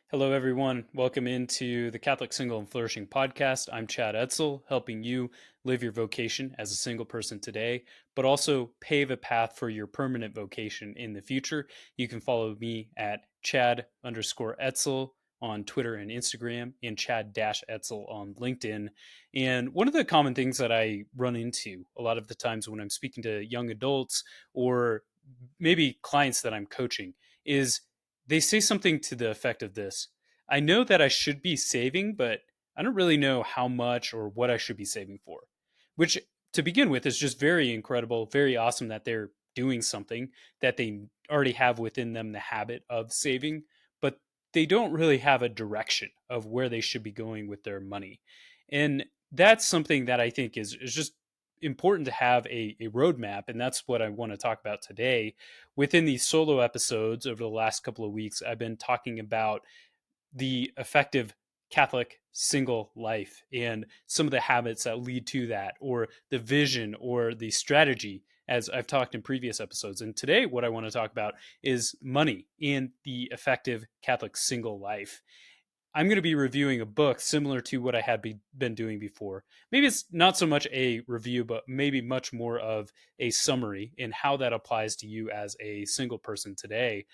Hello, everyone. Welcome into the Catholic Single and Flourishing podcast. I'm Chad Etzel, helping you live your vocation as a single person today, but also pave a path for your permanent vocation in the future. You can follow me at Chad_Etzel on Twitter and Instagram, and Chad-Etzel on LinkedIn. And one of the common things that I run into a lot of the times when I'm speaking to young adults or maybe clients that I'm coaching is they say something to the effect of this: I know that I should be saving, but I don't really know how much or what I should be saving for. Which, to begin with, is just very incredible, very awesome that they're doing something that they already have within them the habit of saving, but they don't really have a direction of where they should be going with their money. And that's something that I think is just important to have a roadmap. And that's what I want to talk about today. Within these solo episodes over the last couple of weeks, I've been talking about the effective Catholic single life and some of the habits that lead to that, or the vision or the strategy, as I've talked in previous episodes. And today, what I want to talk about is money and the effective Catholic single life. I'm going to be reviewing a book similar to what I had been doing before. Maybe it's not so much a review, but maybe much more of a summary in how that applies to you as a single person today.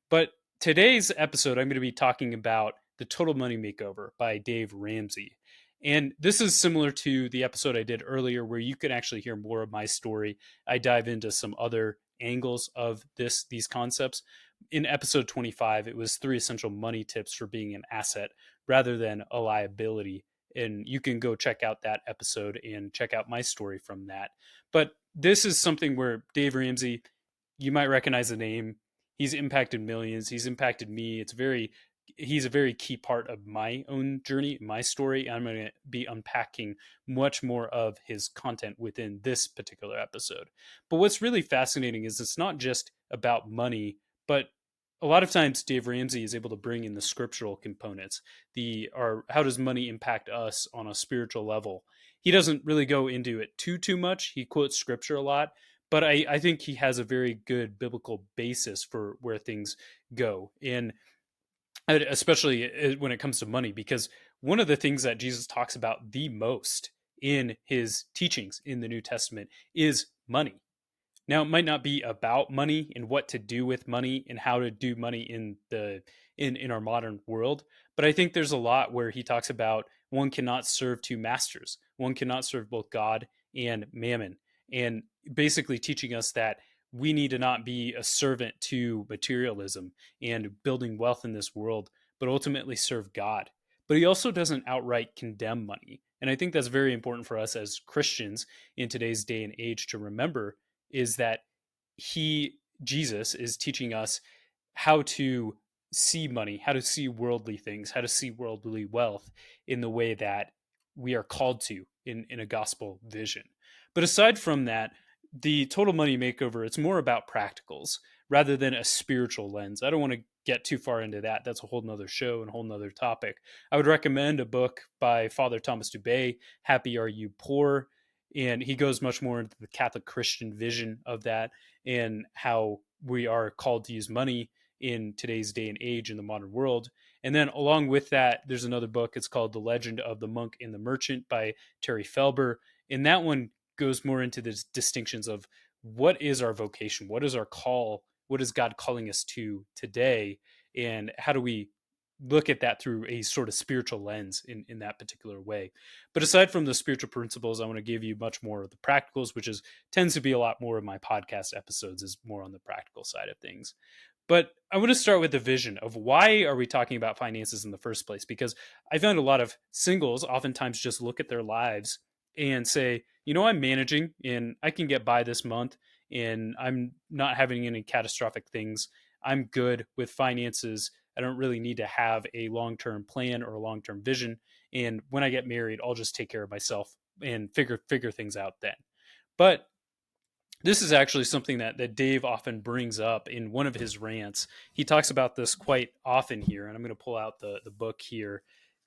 But today's episode, I'm going to be talking about The Total Money Makeover by Dave Ramsey. And this is similar to the episode I did earlier, where you can actually hear more of my story. I dive into some other angles of these concepts. In episode 25, it was 3 essential money tips for being an asset rather than a liability. And you can go check out that episode and check out my story from that. But this is something where Dave Ramsey, you might recognize the name. He's impacted millions. He's impacted me. He's a very key part of my own journey, my story. I'm going to be unpacking much more of his content within this particular episode. But what's really fascinating is it's not just about money, but a lot of times Dave Ramsey is able to bring in the scriptural components. How does money impact us on a spiritual level? He doesn't really go into it too much. He quotes scripture a lot, but I think he has a very good biblical basis for where things go. And especially when it comes to money, because one of the things that Jesus talks about the most in his teachings in the New Testament is money. Now, it might not be about money and what to do with money and how to do money in our modern world, but I think there's a lot where he talks about one cannot serve two masters. One cannot serve both God and mammon, and basically teaching us that we need to not be a servant to materialism and building wealth in this world, but ultimately serve God. But he also doesn't outright condemn money. And I think that's very important for us as Christians in today's day and age to remember, is that Jesus is teaching us how to see money, how to see worldly things, how to see worldly wealth in the way that we are called to in a gospel vision. But aside from that, the Total Money Makeover, it's more about practicals rather than a spiritual lens. I don't want to get too far into that. That's a whole nother show and a whole nother topic. I would recommend a book by Father Thomas Dubay, Happy Are You Poor? And he goes much more into the Catholic Christian vision of that and how we are called to use money in today's day and age in the modern world. And then along with that, there's another book. It's called The Legend of the Monk and the Merchant by Terry Felber. And that one goes more into the distinctions of what is our vocation? What is our call? What is God calling us to today? And how do we look at that through a sort of spiritual lens in that particular way? But aside from the spiritual principles, I want to give you much more of the practicals, which tends to be a lot more of my podcast episodes, is more on the practical side of things. But I want to start with the vision of why are we talking about finances in the first place? Because I found a lot of singles oftentimes just look at their lives and say, I'm managing and I can get by this month and I'm not having any catastrophic things. I'm good with finances. I don't really need to have a long-term plan or a long-term vision. And when I get married, I'll just take care of myself and figure things out then. But this is actually something that Dave often brings up in one of his rants. He talks about this quite often here, and I'm going to pull out the book here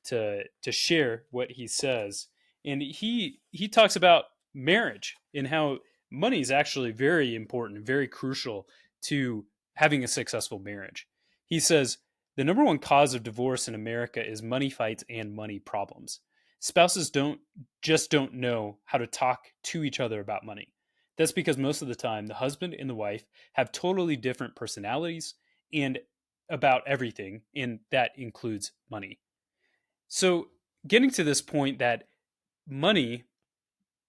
to share what he says. And he talks about marriage and how money is actually very important, very crucial to having a successful marriage. He says, The number one cause of divorce in America is money fights and money problems. Spouses don't know how to talk to each other about money. That's because most of the time the husband and the wife have totally different personalities and about everything, and that includes money. So, getting to this point that money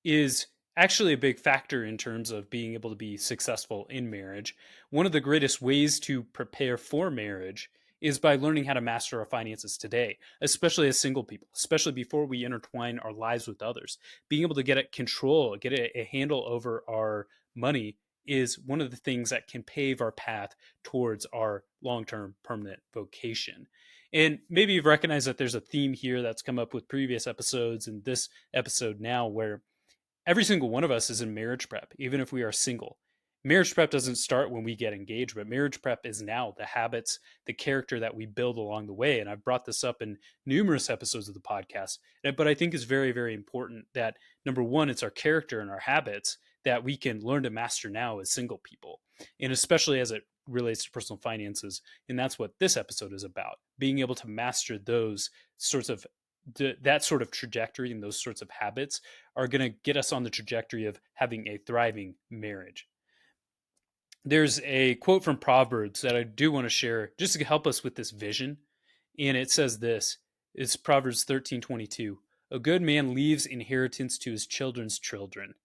is actually a big factor in terms of being able to be successful in marriage. One of the greatest ways to prepare for marriage is by learning how to master our finances today, especially as single people, especially before we intertwine our lives with others. Being able to get a control, get a handle over our money is one of the things that can pave our path towards our long-term permanent vocation. And maybe you've recognized that there's a theme here that's come up with previous episodes and this episode now, where every single one of us is in marriage prep, even if we are single. Marriage prep doesn't start when we get engaged, but marriage prep is now the habits, the character that we build along the way. And I've brought this up in numerous episodes of the podcast, but I think it's very, very important that number one, it's our character and our habits that we can learn to master now as single people, and especially as it relates to personal finances. And that's what this episode is about, being able to master those sorts of that sort of trajectory and those sorts of habits are going to get us on the trajectory of having a thriving marriage. There's a quote from Proverbs that I do want to share just to help us with this vision. And it says this. It's Proverbs 13:22. A good man leaves inheritance to his children's children.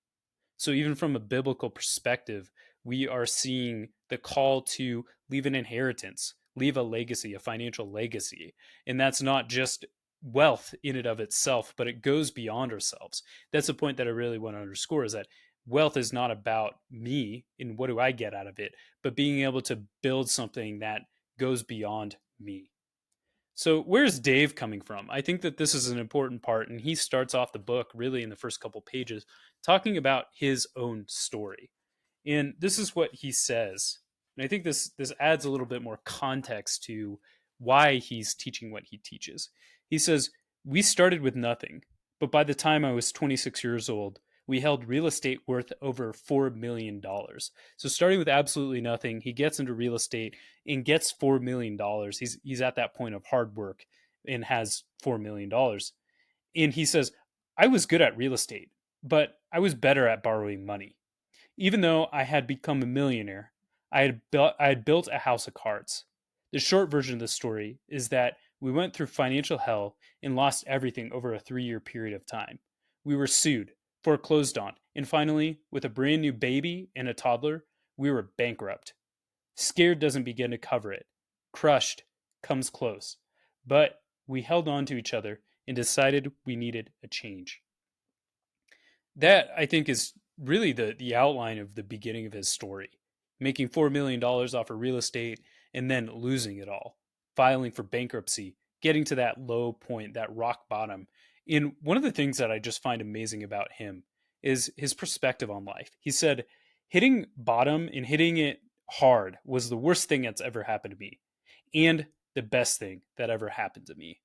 So even from a biblical perspective, we are seeing the call to leave an inheritance, leave a legacy, a financial legacy. And that's not just wealth in and of itself, but it goes beyond ourselves. That's the point that I really want to underscore, is that wealth is not about me and what do I get out of it, but being able to build something that goes beyond me. So where's Dave coming from? I think that this is an important part, and he starts off the book really in the first couple pages talking about his own story. And this is what he says. And I think this adds a little bit more context to why he's teaching what he teaches. He says, "We started with nothing, but by the time I was 26 years old, we held real estate worth over $4 million. So starting with absolutely nothing, he gets into real estate and gets $4 million. He's at that point of hard work and has $4 million. And he says, I was good at real estate, but I was better at borrowing money. Even though I had become a millionaire, I had built a house of cards. The short version of the story is that we went through financial hell and lost everything over a 3 year period of time. We were sued, foreclosed on, and finally, with a brand new baby and a toddler, we were bankrupt. Scared doesn't begin to cover it. Crushed comes close. But we held on to each other and decided we needed a change." That, I think, is really the outline of the beginning of his story. Making $4 million off of real estate and then losing it all, filing for bankruptcy, getting to that low point, that rock bottom. And one of the things that I just find amazing about him is his perspective on life. He said, hitting bottom and hitting it hard was the worst thing that's ever happened to me, and the best thing that ever happened to me.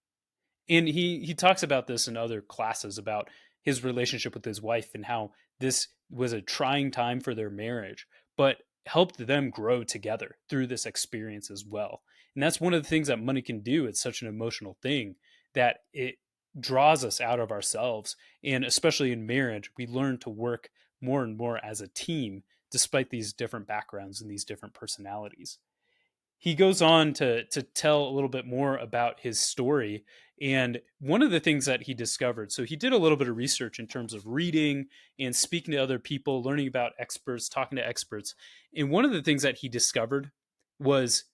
And he talks about this in other classes about his relationship with his wife and how this was a trying time for their marriage, but helped them grow together through this experience as well. And that's one of the things that money can do. It's such an emotional thing that it draws us out of ourselves. And especially in marriage, we learn to work more and more as a team despite these different backgrounds and these different personalities. He goes on to tell a little bit more about his story. And one of the things that he discovered, so he did a little bit of research in terms of reading and speaking to other people, learning about experts, talking to experts. And one of the things that he discovered was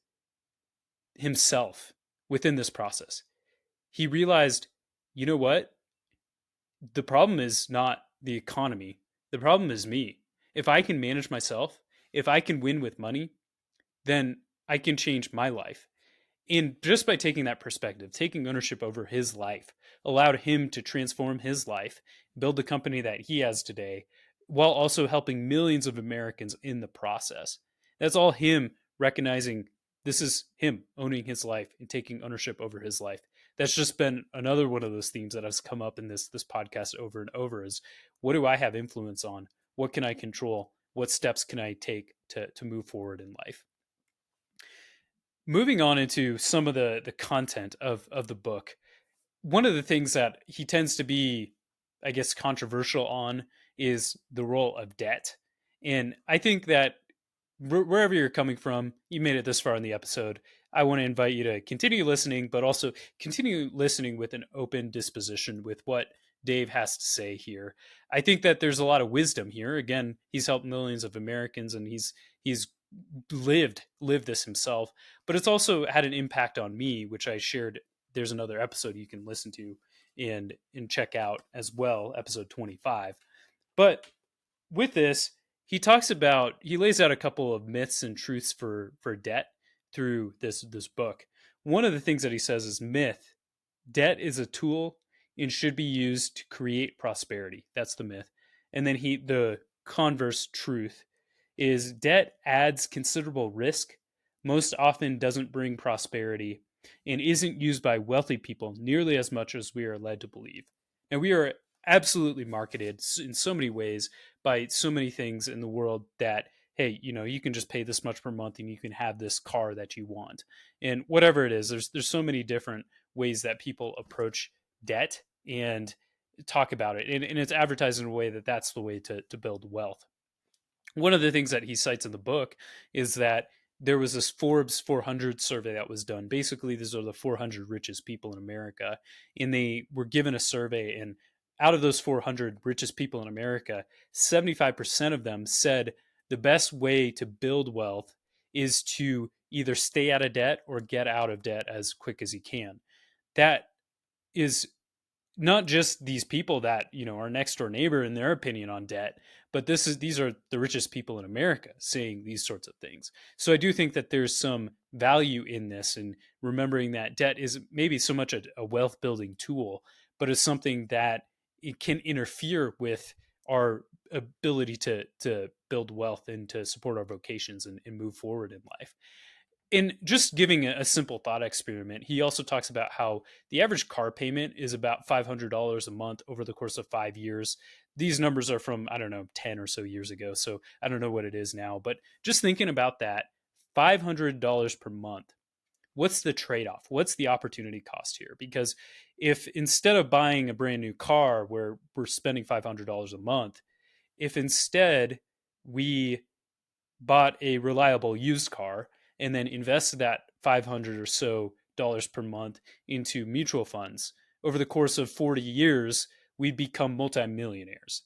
himself within this process. He realized, you know what? The problem is not the economy. The problem is me. If I can manage myself, if I can win with money, then I can change my life. And just by taking that perspective, taking ownership over his life, allowed him to transform his life, build the company that he has today, while also helping millions of Americans in the process. That's all him recognizing this is him owning his life and taking ownership over his life. That's just been another one of those themes that has come up in this podcast over and over, is what do I have influence on? What can I control? What steps can I take to move forward in life? Moving on into some of the content of the book, one of the things that he tends to be, I guess, controversial on is the role of debt. And I think that wherever you're coming from, you made it this far in the episode. I want to invite you to continue listening, but also continue listening with an open disposition with what Dave has to say here. I think that there's a lot of wisdom here. Again, he's helped millions of Americans, and he's lived this himself, but it's also had an impact on me, which I shared. There's another episode you can listen to and check out as well, episode 25. But with this, he lays out a couple of myths and truths for debt through this book. One of the things that he says is myth: debt is a tool and should be used to create prosperity. That's the myth. And then the converse truth is debt adds considerable risk, most often doesn't bring prosperity, and isn't used by wealthy people nearly as much as we are led to believe. And we are absolutely marketed in so many ways by so many things in the world that, hey, you can just pay this much per month and you can have this car that you want. And whatever it is, there's so many different ways that people approach debt and talk about it. And it's advertised in a way that that's the way to build wealth. One of the things that he cites in the book is that there was this Forbes 400 survey that was done. Basically, these are the 400 richest people in America, and they were given a survey. And out of those 400 richest people in America, 75% of them said the best way to build wealth is to either stay out of debt or get out of debt as quick as you can. That is not just these people that are next door neighbor in their opinion on debt, but these are the richest people in America saying these sorts of things. So I do think that there's some value in this, and remembering that debt is maybe so much a wealth building tool, but it's something that it can interfere with our ability to build wealth and to support our vocations and move forward in life. In just giving a simple thought experiment, he also talks about how the average car payment is about $500 a month over the course of 5 years. These numbers are from, I don't know, 10 or so years ago. So I don't know what it is now, but just thinking about that, $500 per month, what's the trade off? What's the opportunity cost here? Because if instead of buying a brand new car where we're spending $500 a month, if instead we bought a reliable used car and then invested that 500 or so dollars per month into mutual funds, over the course of 40 years, we'd become multimillionaires.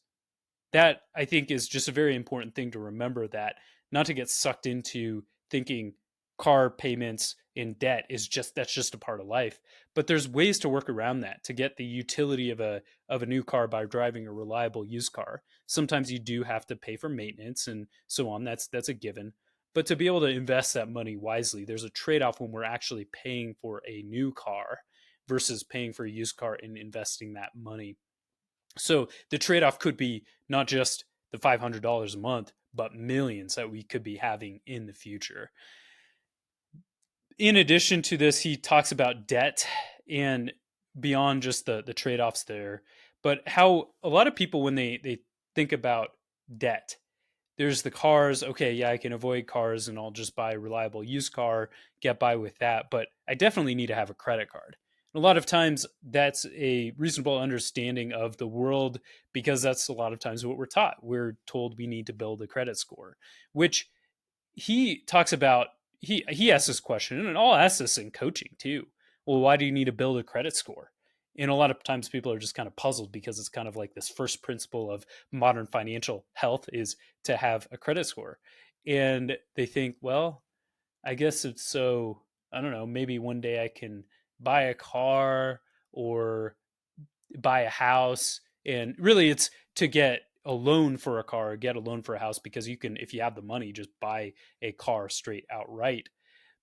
That, I think, is just a very important thing to remember, that not to get sucked into thinking car payments and debt that's just a part of life, but there's ways to work around that to get the utility of a new car by driving a reliable used car. Sometimes you do have to pay for maintenance and so on. That's a given. But to be able to invest that money wisely, there's a trade-off when we're actually paying for a new car versus paying for a used car and investing that money. So the trade-off could be not just the $500 a month, but millions that we could be having in the future. In addition to this, he talks about debt and beyond just the trade-offs there, but how a lot of people, when they think about debt, there's the cars. Okay, yeah, I can avoid cars and I'll just buy a reliable used car, get by with that. But I definitely need to have a credit card. A lot of times that's a reasonable understanding of the world, because that's a lot of times what we're taught. We're told we need to build a credit score, which he talks about. He asks this question, and I'll ask this in coaching too. Well, why do you need to build a credit score? And a lot of times people are just kind of puzzled, because it's kind of like this first principle of modern financial health is to have a credit score. And they think, well, I guess it's so, I don't know, maybe one day I can buy a car or buy a house. And really it's to get a loan for a car, or get a loan for a house, because you can, if you have the money, just buy a car straight outright.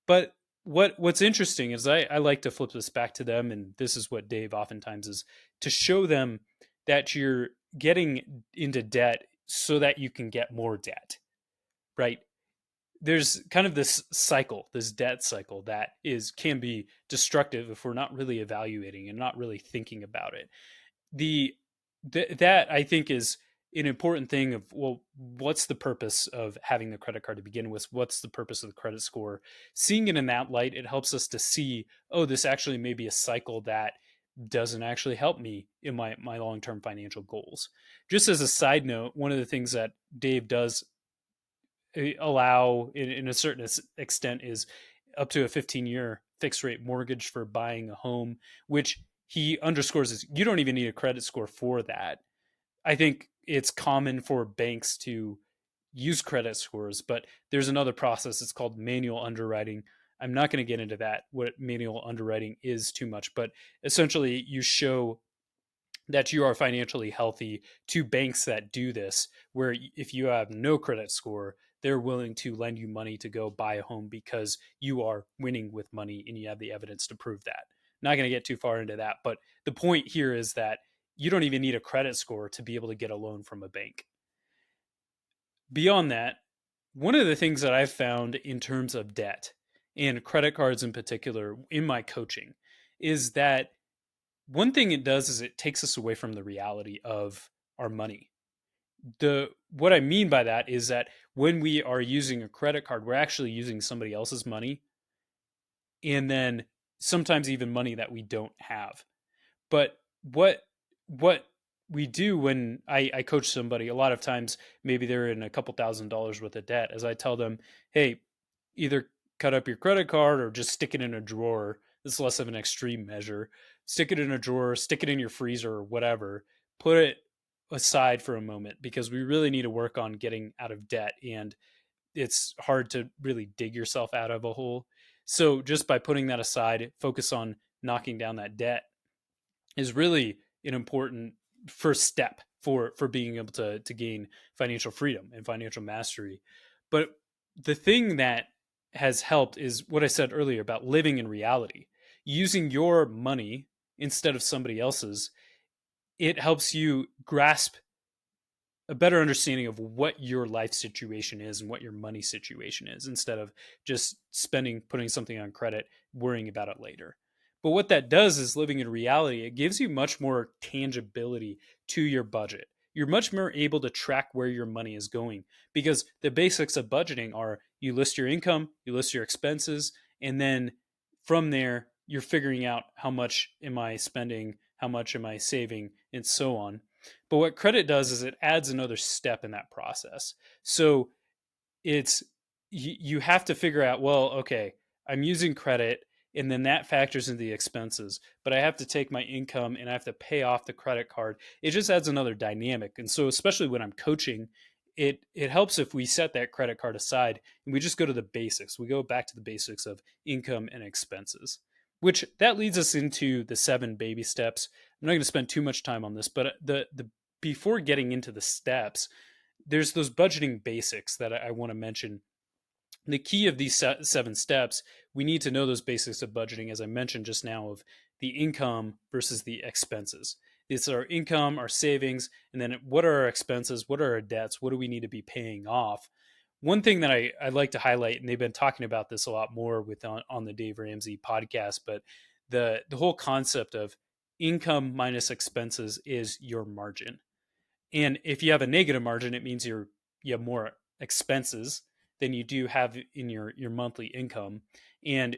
But what's interesting is I like to flip this back to them, and this is what Dave oftentimes is, to show them that you're getting into debt so that you can get more debt, right? There's kind of this cycle, this debt cycle that can be destructive if we're not really evaluating and not really thinking about it. The that I think is an important thing of, well, what's the purpose of having the credit card to begin with? What's the purpose of the credit score? Seeing it in that light, it helps us to see, oh, this actually may be a cycle that doesn't actually help me in my long-term financial goals. Just as a side note, one of the things that Dave does allow in a certain extent is up to a 15-year fixed rate mortgage for buying a home, which he underscores is you don't even need a credit score for that. I think it's common for banks to use credit scores, but there's another process. It's called manual underwriting. I'm not going to get into that, what manual underwriting is too much, but essentially you show that you are financially healthy to banks that do this, where if you have no credit score, they're willing to lend you money to go buy a home because you are winning with money and you have the evidence to prove that. Not going to get too far into that, but the point here is that you don't even need a credit score to be able to get a loan from a bank. Beyond that, one of the things that I've found in terms of debt and credit cards in particular in my coaching is that one thing it does is it takes us away from the reality of our money. What I mean by that is that when we are using a credit card, we're actually using somebody else's money, and then sometimes even money that we don't have. But what we do when I coach somebody, a lot of times maybe they're in a couple $1,000s worth of debt, as I tell them, hey, either cut up your credit card or just stick it in a drawer. This is less of an extreme measure. Stick it in a drawer, stick it in your freezer or whatever. Put it aside for a moment because we really need to work on getting out of debt, and it's hard to really dig yourself out of a hole. So just by putting that aside, focus on knocking down that debt is really an important first step for being able to gain financial freedom and financial mastery. But the thing that has helped is what I said earlier about living in reality, using your money instead of somebody else's. It helps you grasp a better understanding of what your life situation is and what your money situation is instead of just spending, putting something on credit, worrying about it later. But what that does is living in reality, it gives you much more tangibility to your budget. You're much more able to track where your money is going because the basics of budgeting are you list your income, you list your expenses, and then from there, you're figuring out how much am I spending, how much am I saving, and so on. But what credit does is it adds another step in that process. So it's you have to figure out, well, okay, I'm using credit and then that factors into the expenses, but I have to take my income and I have to pay off the credit card. It just adds another dynamic. And so especially when I'm coaching, it helps if we set that credit card aside and we just go to the basics. We go back to the basics of income and expenses, which that leads us into the 7 baby steps. I'm not going to spend too much time on this, but the before getting into the steps, there's those budgeting basics that I want to mention. The key of these 7 steps, we need to know those basics of budgeting, as I mentioned just now, of the income versus the expenses. It's our income, our savings, and then what are our expenses? What are our debts? What do we need to be paying off? One thing that I'd like to highlight, and they've been talking about this a lot more with on the Dave Ramsey podcast, but the whole concept of income minus expenses is your margin. And if you have a negative margin, it means you have more expenses than you do have in your monthly income. And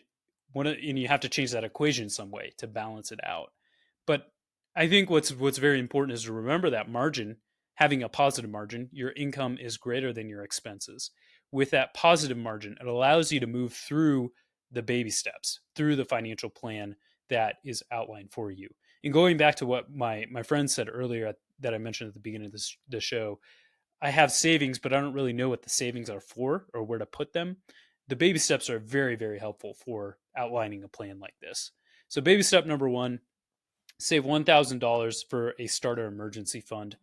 and you have to change that equation some way to balance it out. But I think what's very important is to remember that margin, having a positive margin, your income is greater than your expenses. With that positive margin, it allows you to move through the baby steps, through the financial plan that is outlined for you. And going back to what my friend said earlier that I mentioned at the beginning of the show, I have savings, but I don't really know what the savings are for or where to put them. The baby steps are very, very helpful for outlining a plan like this. So, baby step number 1, save $1,000 for a starter emergency fund.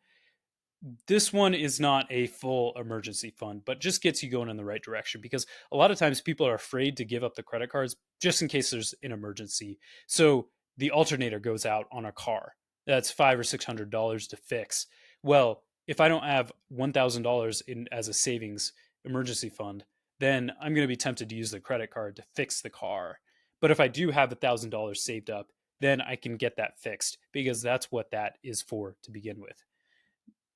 This one is not a full emergency fund, but just gets you going in the right direction because a lot of times people are afraid to give up the credit cards just in case there's an emergency. So the alternator goes out on a car. That's $500 or $600 to fix. Well, if I don't have $1,000 in as a savings emergency fund, then I'm going to be tempted to use the credit card to fix the car. But if I do have $1,000 saved up, then I can get that fixed because that's what that is for to begin with.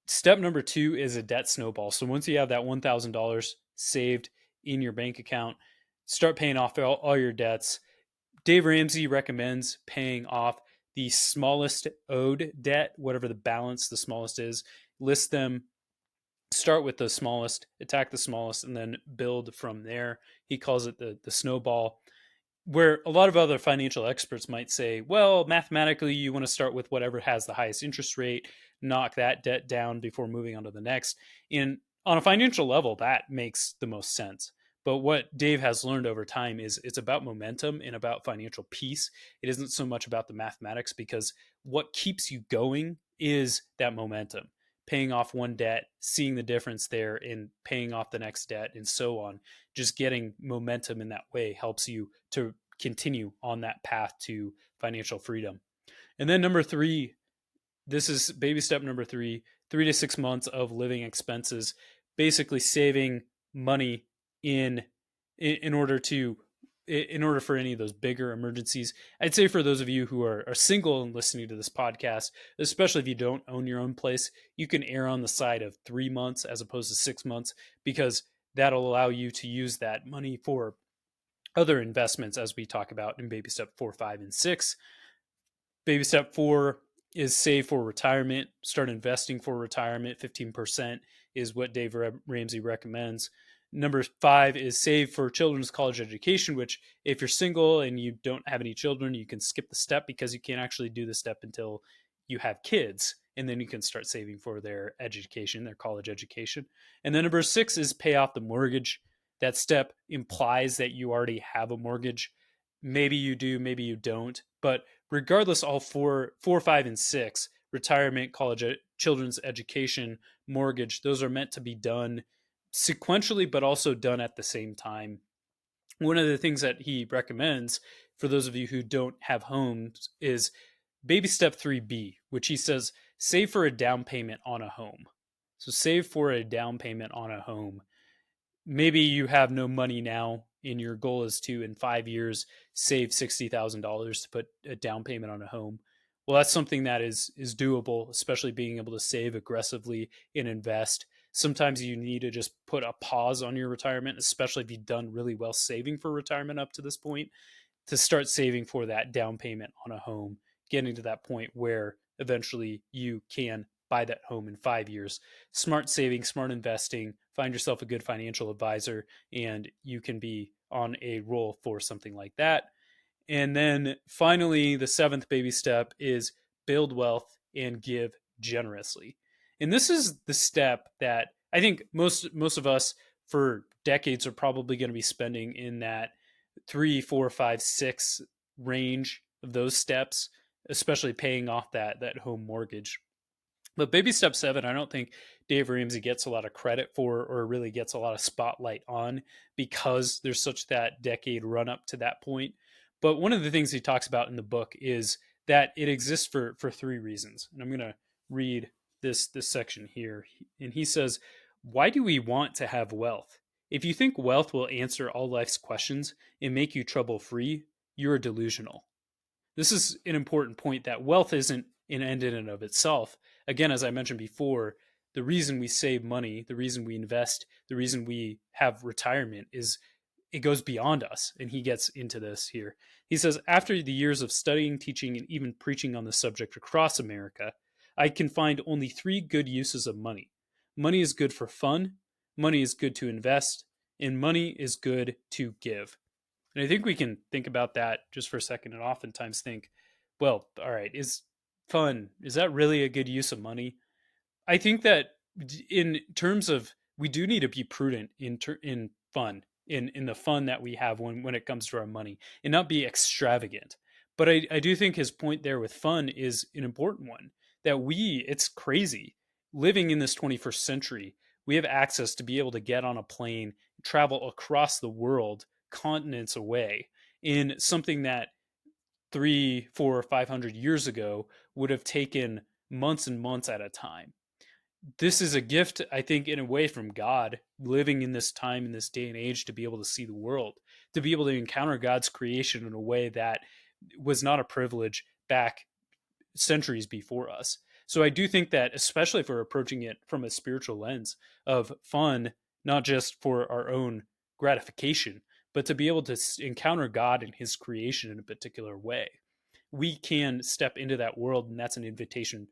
Step number 2 is a debt snowball. So once you have that $1,000 saved in your bank account, start paying off all your debts. Dave Ramsey recommends paying off the smallest owed debt, whatever the balance the smallest is. List them, start with the smallest, attack the smallest, and then build from there. He calls it the snowball, where a lot of other financial experts might say, well, mathematically, you want to start with whatever has the highest interest rate, knock that debt down before moving on to the next. On a financial level, that makes the most sense. But what Dave has learned over time is it's about momentum and about financial peace. It isn't so much about the mathematics, because what keeps you going is that momentum. Paying off one debt, seeing the difference there, and paying off the next debt, and so on. Just getting momentum in that way helps you to continue on that path to financial freedom. And then number 3, this is baby step number 3, 3 to 6 months of living expenses, basically saving money in in order to in order for any of those bigger emergencies. I'd say for those of you who are single and listening to this podcast, especially if you don't own your own place, you can err on the side of 3 months as opposed to 6 months, because that'll allow you to use that money for other investments, as we talk about in baby step 4, 5, and 6. Baby step 4 is save for retirement. Start investing for retirement. 15% is what Dave Ramsey recommends. Number 5 is save for children's college education, which, if you're single and you don't have any children, you can skip the step, because you can't actually do the step until you have kids. And then you can start saving for their education, their college education. And then number 6 is pay off the mortgage. That step implies that you already have a mortgage. Maybe you do, maybe you don't. But regardless, all four, 5, and 6, retirement, college, children's education, mortgage, those are meant to be done sequentially, but also done at the same time. One of the things that he recommends for those of you who don't have homes is baby step 3B, which he says save for a down payment on a home. So save for a down payment on a home. Maybe you have no money now, and your goal is to, in 5 years, save $60,000 to put a down payment on a home. Well, that's something that is doable, especially being able to save aggressively and invest. Sometimes you need to just put a pause on your retirement, especially if you've done really well saving for retirement up to this point, to start saving for that down payment on a home, getting to that point where eventually you can buy that home in 5 years. Smart saving, smart investing, find yourself a good financial advisor, and you can be on a roll for something like that. And then finally, the 7th baby step is build wealth and give generously. And this is the step that I think most of us for decades are probably going to be spending in that 3, 4, 5, 6 range of those steps, especially paying off that home mortgage. But baby step 7, I don't think Dave Ramsey gets a lot of credit for, or really gets a lot of spotlight on, because there's such that decade run up to that point. But one of the things he talks about in the book is that it exists for 3 reasons. And I'm going to read this section here. And he says, why do we want to have wealth? If you think wealth will answer all life's questions and make you trouble free, you're delusional. This is an important point, that wealth isn't an end in and of itself. Again, as I mentioned before, the reason we save money, the reason we invest, the reason we have retirement is it goes beyond us. And he gets into this here. He says, after the years of studying, teaching, and even preaching on the subject across America, I can find only 3 good uses of money. Money is good for fun, money is good to invest, and money is good to give. And I think we can think about that just for a second, and oftentimes think, well, all right, is that really a good use of money? I think that in terms of, we do need to be prudent in fun, in the fun that we have when it comes to our money, and not be extravagant. But I do think his point there with fun is an important one, that it's crazy living in this 21st century. We have access to be able to get on a plane, travel across the world, continents away, in something that 3, 4, 500 years ago would have taken months and months at a time. This is a gift, I think, in a way from God, living in this time, in this day and age, to be able to see the world, to be able to encounter God's creation in a way that was not a privilege back centuries before us. So I do think that, especially if we're approaching it from a spiritual lens of fun, not just for our own gratification, but to be able to encounter God and his creation in a particular way, we can step into that world, and that's an invitation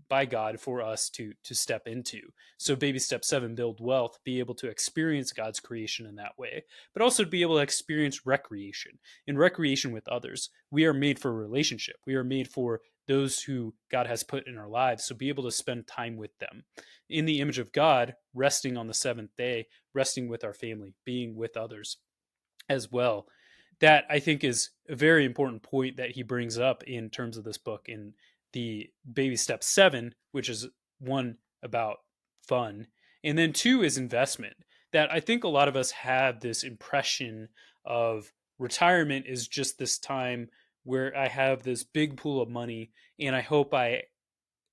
by God for us to step into. So baby step 7, build wealth, be able to experience God's creation in that way, but also to be able to experience recreation, and recreation with others. We are made for relationship. We are made for those who God has put in our lives, so be able to spend time with them in the image of God, resting on the seventh day, resting with our family, being with others as well. That I think is a very important point that he brings up in terms of this book in the baby step 7, which is one about fun, and then 2 is investment. That I think a lot of us have this impression of retirement is just this time where I have this big pool of money and I hope I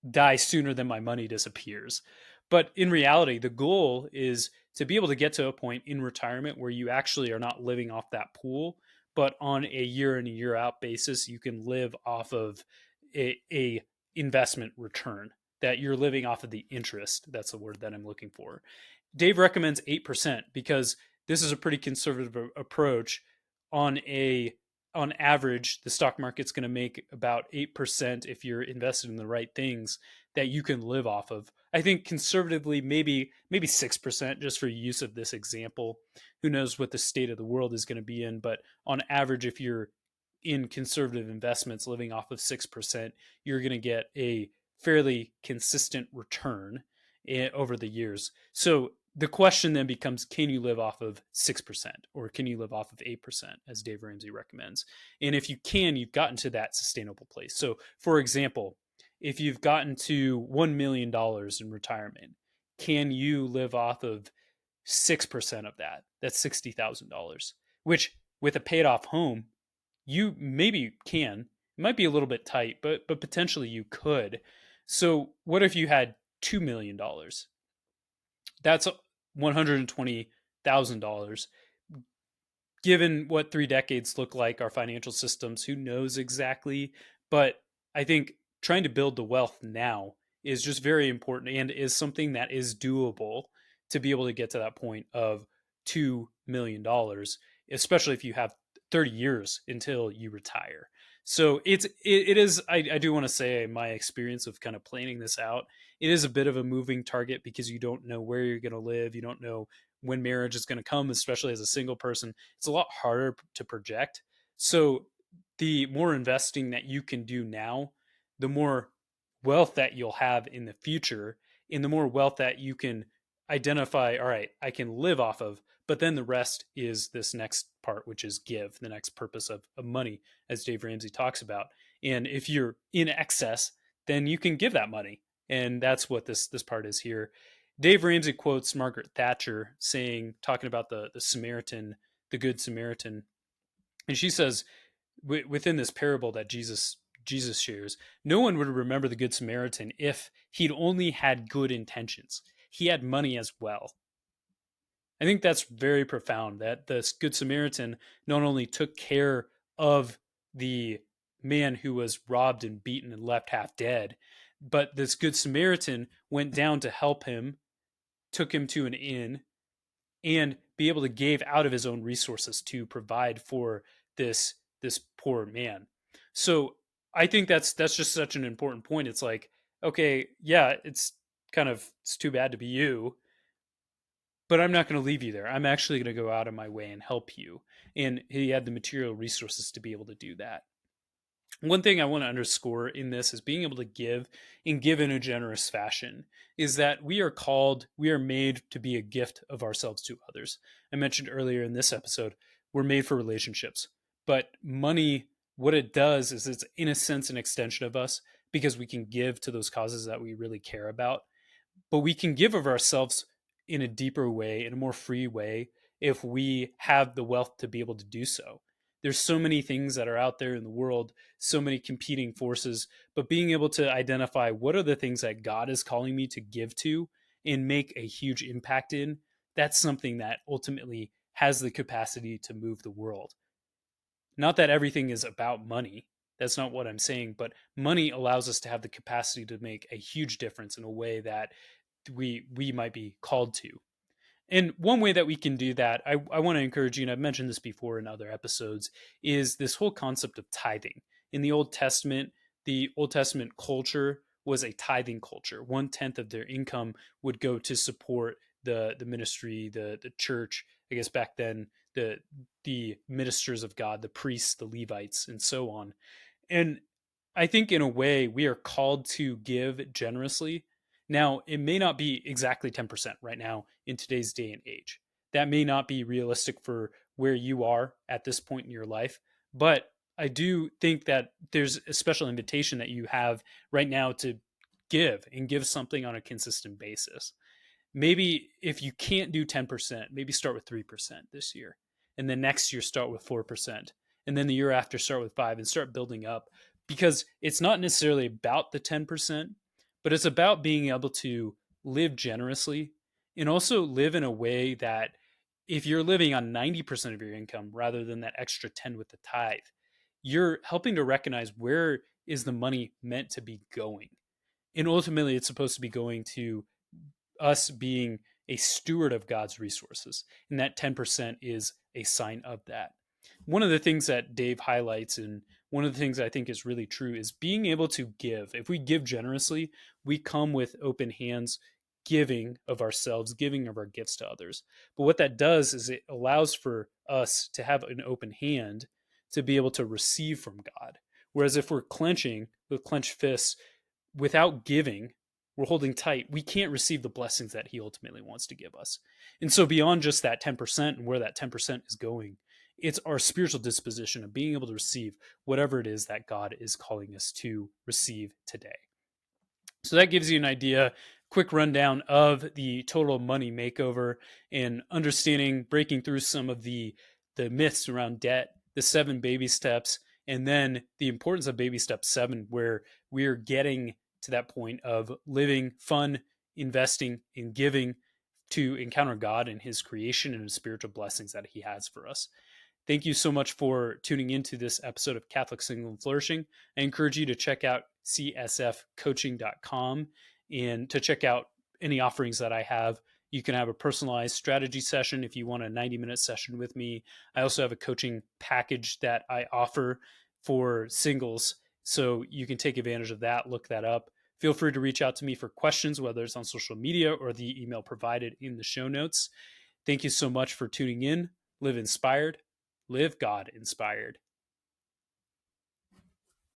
die sooner than my money disappears. But in reality, the goal is to be able to get to a point in retirement where you actually are not living off that pool, but on a year in a year out basis, you can live off of a investment return, that you're living off of the interest. That's the word that I'm looking for. Dave recommends 8% because this is a pretty conservative approach. On average, the stock market's going to make about 8% if you're invested in the right things that you can live off of. I think conservatively, maybe 6%, just for use of this example. Who knows what the state of the world is going to be in, but on average, if you're in conservative investments living off of 6%, you're going to get a fairly consistent return over the years. So the question then becomes, can you live off of 6% or can you live off of 8%, as Dave Ramsey recommends? And if you can, you've gotten to that sustainable place. So, for example, if you've gotten to $1 million in retirement, can you live off of 6% of that? That's $60,000, which with a paid off home, you maybe can. It might be a little bit tight, but potentially you could. So what if you had $2 million? That's $120,000. Given what 3 decades look like, our financial systems, who knows exactly? But I think trying to build the wealth now is just very important and is something that is doable to be able to get to that point of $2 million, especially if you have 30 years until you retire. So it is, I do want to say, my experience of kind of planning this out, it is a bit of a moving target because you don't know where you're going to live, you don't know when marriage is going to come, especially as a single person. It's a lot harder to project. So the more investing that you can do now, the more wealth that you'll have in the future, and the more wealth that you can identify, all right, I can live off of. But then the rest is this next part, which is give, the next purpose of money, as Dave Ramsey talks about. And if you're in excess, then you can give that money. And that's what this part is here. Dave Ramsey quotes Margaret Thatcher saying, talking about the Samaritan, the Good Samaritan, and she says, within this parable that Jesus shares, no one would remember the Good Samaritan if he'd only had good intentions. He had money as well. I think that's very profound, that this Good Samaritan not only took care of the man who was robbed and beaten and left half dead, but this Good Samaritan went down to help him, took him to an inn, and be able to give out of his own resources to provide for this poor man. So I think that's just such an important point. It's like, okay, yeah, it's too bad to be you, but I'm not going to leave you there. I'm actually going to go out of my way and help you. And he had the material resources to be able to do that. One thing I want to underscore in this is being able to give and give in a generous fashion, is that we are made to be a gift of ourselves to others. I mentioned earlier in this episode, we're made for relationships, but money, what it does is it's in a sense an extension of us, because we can give to those causes that we really care about. But we can give of ourselves in a deeper way, in a more free way, if we have the wealth to be able to do so. There's so many things that are out there in the world, so many competing forces, but being able to identify what are the things that God is calling me to give to and make a huge impact in, that's something that ultimately has the capacity to move the world. Not that everything is about money. That's not what I'm saying. But money allows us to have the capacity to make a huge difference in a way that we might be called to. And one way that we can do that, I want to encourage you, and I've mentioned this before in other episodes, is this whole concept of tithing. In the Old Testament culture was a tithing culture. 1/10 of their income would go to support the ministry, the church. I guess back then, the ministers of God, the priests, the Levites, and so on. And I think in a way we are called to give generously. Now, it may not be exactly 10% right now in today's day and age. That may not be realistic for where you are at this point in your life, but I do think that there's a special invitation that you have right now to give and give something on a consistent basis. Maybe if you can't do 10%, maybe start with 3% this year. And then next year, start with 4%. And then the year after, start with 5 and start building up. Because it's not necessarily about the 10%, but it's about being able to live generously and also live in a way that if you're living on 90% of your income rather than that extra 10 with the tithe, you're helping to recognize where is the money meant to be going. And ultimately, it's supposed to be going to us being a steward of God's resources. And that 10% is a sign of that. One of the things that Dave highlights, and one of the things I think is really true, is being able to give. If we give generously, we come with open hands, giving of ourselves, giving of our gifts to others. But what that does is it allows for us to have an open hand to be able to receive from God. Whereas if we're clenching with clenched fists without giving, we're holding tight, we can't receive the blessings that he ultimately wants to give us. And so beyond just that 10% and where that 10% is going, it's our spiritual disposition of being able to receive whatever it is that God is calling us to receive today. So that gives you an idea, quick rundown of the total money makeover and understanding, breaking through some of the myths around debt, the 7 baby steps, and then the importance of baby step 7, where we're getting to that point of living fun, investing, and giving to encounter God and his creation and the spiritual blessings that he has for us. Thank you so much for tuning into this episode of Catholic Single and Flourishing. I encourage you to check out csfcoaching.com and to check out any offerings that I have. You can have a personalized strategy session if you want a 90-minute session with me. I also have a coaching package that I offer for singles, so you can take advantage of that. Look that up. Feel free to reach out to me for questions, whether it's on social media or the email provided in the show notes. Thank you so much for tuning in. Live inspired. Live God inspired.